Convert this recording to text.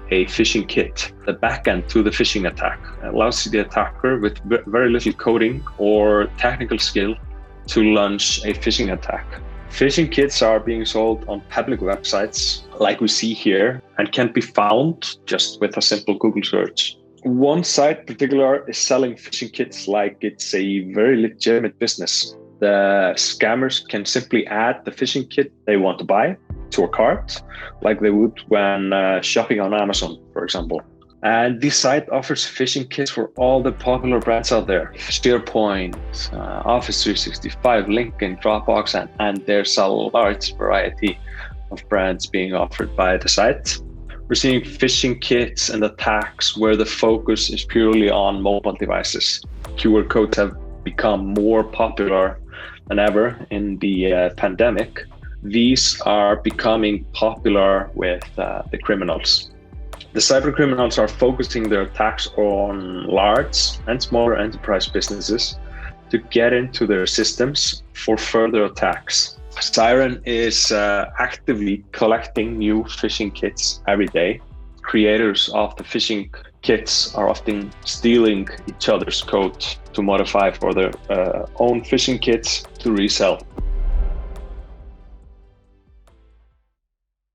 a phishing kit, the backend to the phishing attack. It allows the attacker with very little coding or technical skill to launch a phishing attack. Phishing kits are being sold on public websites like we see here and can be found just with a simple Google search. One site in particular is selling phishing kits like it's a very legitimate business. The scammers can simply add the phishing kit they want to buy to a cart, like they would when shopping on Amazon, for example. And this site offers phishing kits for all the popular brands out there. SharePoint, Office 365, LinkedIn, Dropbox, and there's a large variety of brands being offered by the site. We're seeing phishing kits and attacks where the focus is purely on mobile devices. QR codes have become more popular than ever in the pandemic. These are becoming popular with the criminals. The cyber criminals are focusing their attacks on large and smaller enterprise businesses to get into their systems for further attacks. Cyren is actively collecting new phishing kits every day. Creators of the phishing kits are often stealing each other's code to modify for their own phishing kits to resell.